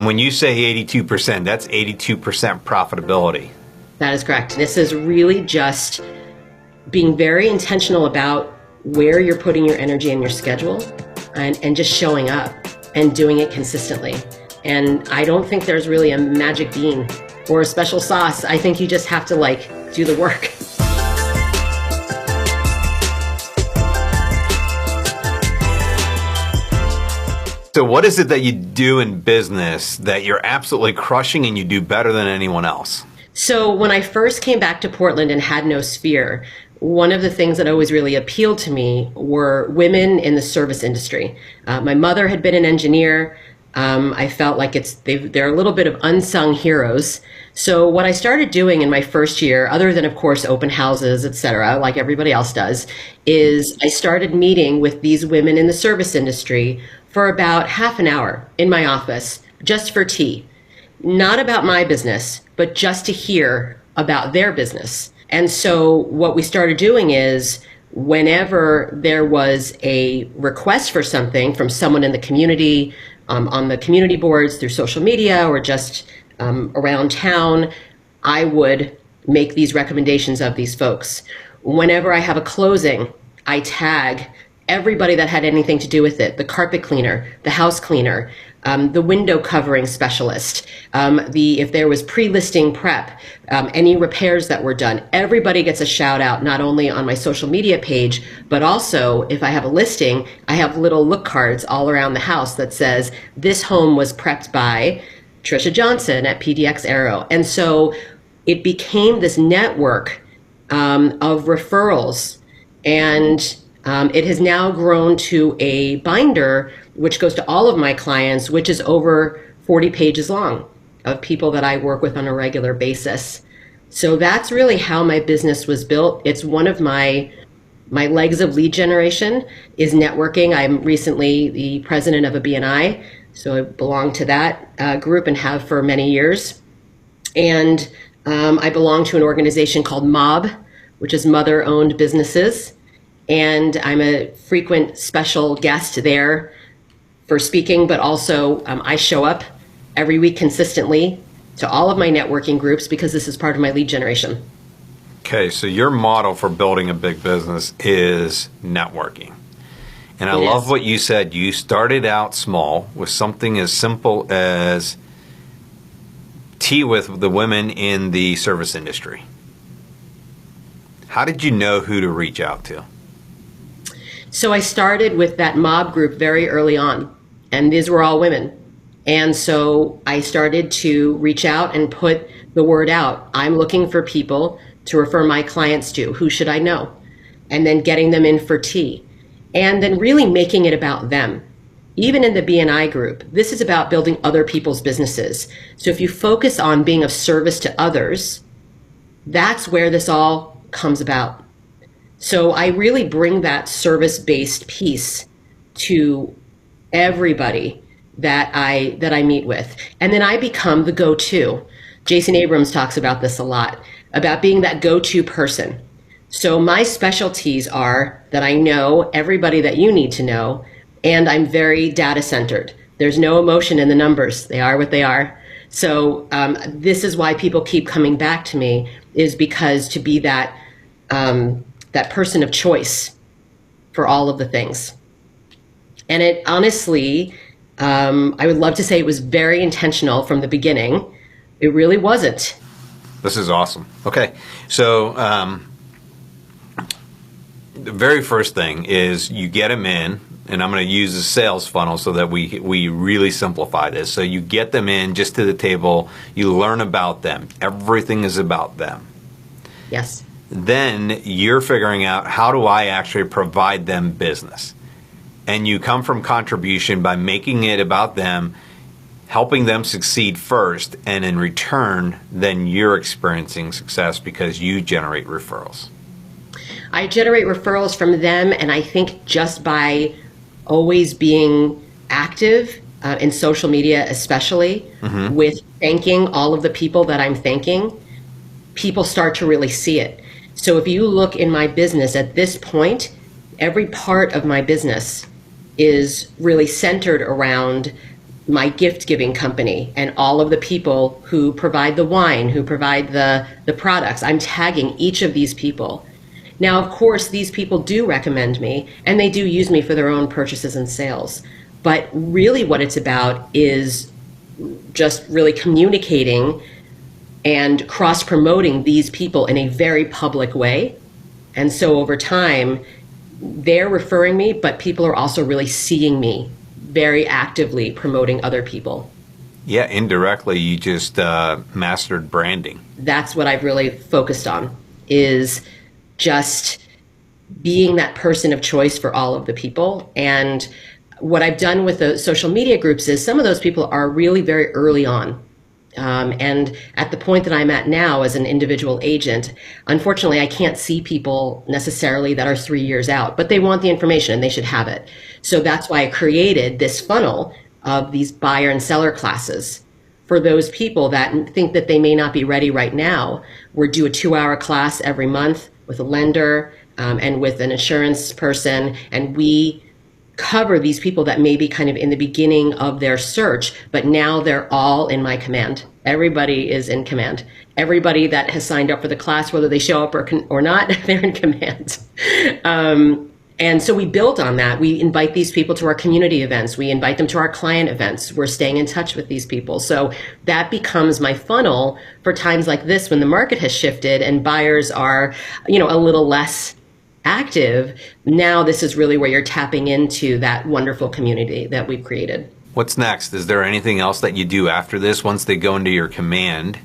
When you say 82%, that's 82% profitability. That is correct. This is really just being very intentional about where you're putting your energy and your schedule, and just showing up and doing it consistently. And I don't think there's really a magic bean or a special sauce. I think you just have to do the work. So what is it that you do in business that you're absolutely crushing and you do better than anyone else? So when I first came back to Portland and had no sphere, one of the things that always really appealed to me were women in the service industry. My mother had been an engineer. I felt like they're a little bit of unsung heroes. So what I started doing in my first year, other than of course open houses, etc., like everybody else does, is I started meeting with these women in the service industry for about half an hour in my office, just for tea. Not about my business, but just to hear about their business. And so what we started doing is whenever there was a request for something from someone in the community, on the community boards, through social media, or just around town, I would make these recommendations of these folks. Whenever I have a closing, I tag everybody that had anything to do with it: the carpet cleaner, the house cleaner, the window covering specialist, if there was pre-listing prep, any repairs that were done. Everybody gets a shout out, not only on my social media page, but also if I have a listing, I have little look cards all around the house that says, this home was prepped by Trisha Johnson at PDX Aero. And so it became this network of referrals, and it has now grown to a binder which goes to all of my clients, which is over 40 pages long, of people that I work with on a regular basis. So that's really how my business was built. It's one of my legs of lead generation is networking. I'm recently the president of a BNI, so I belong to that group and have for many years. And I belong to an organization called MOB, which is Mother-Owned Businesses. And I'm a frequent special guest there for speaking, but also I show up every week consistently to all of my networking groups because this is part of my lead generation. Okay, so your model for building a big business is networking. And I love what you said. You started out small with something as simple as tea with the women in the service industry. How did you know who to reach out to? So I started with that MOB group very early on, and these were all women. And so I started to reach out and put the word out. I'm looking for people to refer my clients to. Who should I know? And then getting them in for tea. And then really making it about them. Even in the BNI group, this is about building other people's businesses. So if you focus on being of service to others, that's where this all comes about. So I really bring that service-based piece to everybody that I meet with. And then I become the go-to. Jason Abrams talks about this a lot, about being that go-to person. So my specialties are that I know everybody that you need to know, and I'm very data-centered. There's no emotion in the numbers. They are what they are. So this is why people keep coming back to me, is because to be that that person of choice for all of the things. And it honestly, I would love to say it was very intentional from the beginning. It really wasn't. This is awesome. Okay, so the very first thing is you get them in, and I'm going to use a sales funnel so that we really simplify this. So you get them in just to the table, you learn about them. Everything is about them. Yes. Then you're figuring out, how do I actually provide them business? And you come from contribution by making it about them, helping them succeed first, and in return, then you're experiencing success because you generate referrals. I generate referrals from them, and I think just by always being active in social media, especially with thanking all of the people that I'm thanking, people start to really see it. So if you look in my business at this point, every part of my business is really centered around my gift giving company and all of the people who provide the wine, who provide the products. I'm tagging each of these people. Now, of course, these people do recommend me and they do use me for their own purchases and sales. But really what it's about is just really communicating and cross-promoting these people in a very public way. And so over time, they're referring me, but people are also really seeing me very actively promoting other people. Yeah, indirectly, you just mastered branding. That's what I've really focused on, is just being that person of choice for all of the people. And what I've done with the social media groups is some of those people are really very early on. And at the point that I'm at now as an individual agent, unfortunately, I can't see people necessarily that are 3 years out, but they want the information and they should have it. So that's why I created this funnel of these buyer and seller classes for those people that think that they may not be ready right now. We'll do a 2-hour class every month with a lender and with an insurance person, and we cover these people that may be kind of in the beginning of their search, but now they're all in my command. Everybody is in command. Everybody that has signed up for the class, whether they show up or not, they're in command. And so we build on that. We invite these people to our community events. We invite them to our client events. We're staying in touch with these people. So that becomes my funnel for times like this when the market has shifted and buyers are, a little less active. Now this is really where you're tapping into that wonderful community that we've created. What's next? Is there anything else that you do after this once they go into your command,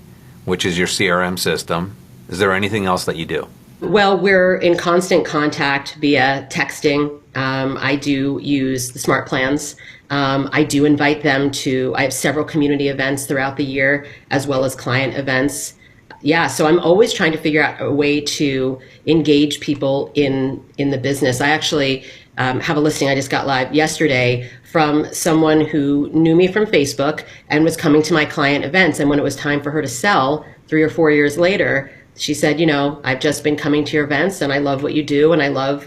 which is your CRM system? Is there anything else that you do? Well, we're in constant contact via texting. I do use the smart plans. I do invite them I have several community events throughout the year, as well as client events. Yeah, so I'm always trying to figure out a way to engage people in the business. I actually have a listing I just got live yesterday from someone who knew me from Facebook and was coming to my client events. And when it was time for her to sell 3 or 4 years later, she said, I've just been coming to your events and I love what you do and I love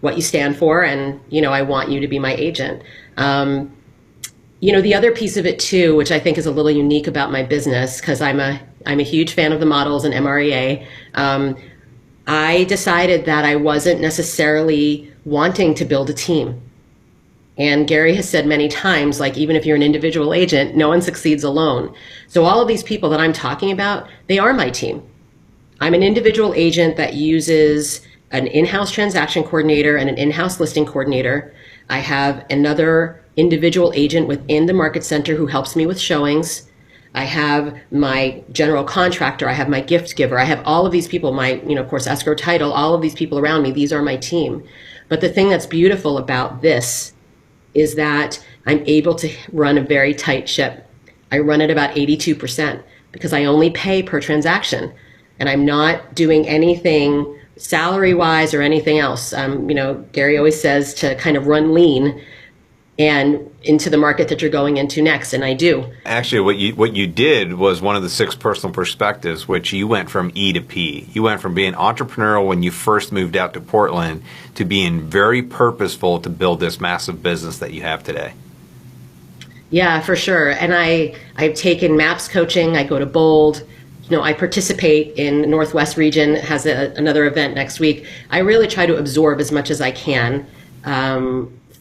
what you stand for, and I want you to be my agent. The other piece of it too, which I think is a little unique about my business, because I'm a huge fan of the models and MREA. I decided that I wasn't necessarily wanting to build a team. And Gary has said many times, like, even if you're an individual agent, no one succeeds alone. So all of these people that I'm talking about, they are my team. I'm an individual agent that uses an in-house transaction coordinator and an in-house listing coordinator. I have another individual agent within the market center who helps me with showings. I have my general contractor. I have my gift giver. I have all of these people, my, of course, escrow title, all of these people around me. These are my team. But the thing that's beautiful about this is that I'm able to run a very tight ship. I run at about 82% because I only pay per transaction. And I'm not doing anything salary-wise or anything else. Gary always says to kind of run lean and into the market that you're going into next, and I do. Actually, what you did was one of the 6 personal perspectives, which you went from E to P. You went from being entrepreneurial when you first moved out to Portland to being very purposeful to build this massive business that you have today. Yeah, for sure. And I've taken MAPS coaching. I go to Bold. I participate in Northwest region, has another event next week. I really try to absorb as much as I can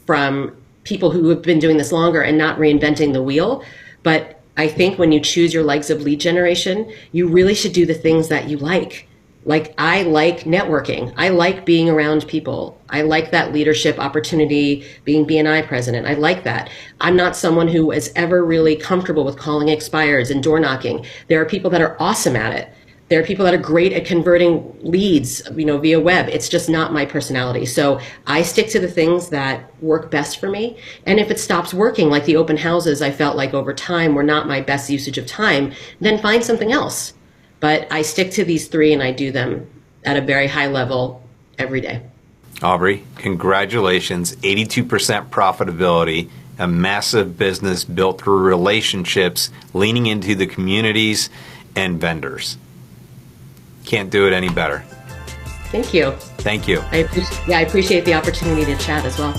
from people who have been doing this longer and not reinventing the wheel. But I think when you choose your legs of lead generation, you really should do the things that you like. Like, I like networking. I like being around people. I like that leadership opportunity, being BNI president. I like that. I'm not someone who is ever really comfortable with calling expireds and door knocking. There are people that are awesome at it. There are people that are great at converting leads, via web. It's just not my personality. So I stick to the things that work best for me. And if it stops working, like the open houses, I felt like over time were not my best usage of time, then find something else. But I stick to these 3 and I do them at a very high level every day. Aubrey, congratulations. 82% profitability, a massive business built through relationships, leaning into the communities and vendors. Can't do it any better. Thank you. Thank you. I appreciate the opportunity to chat as well.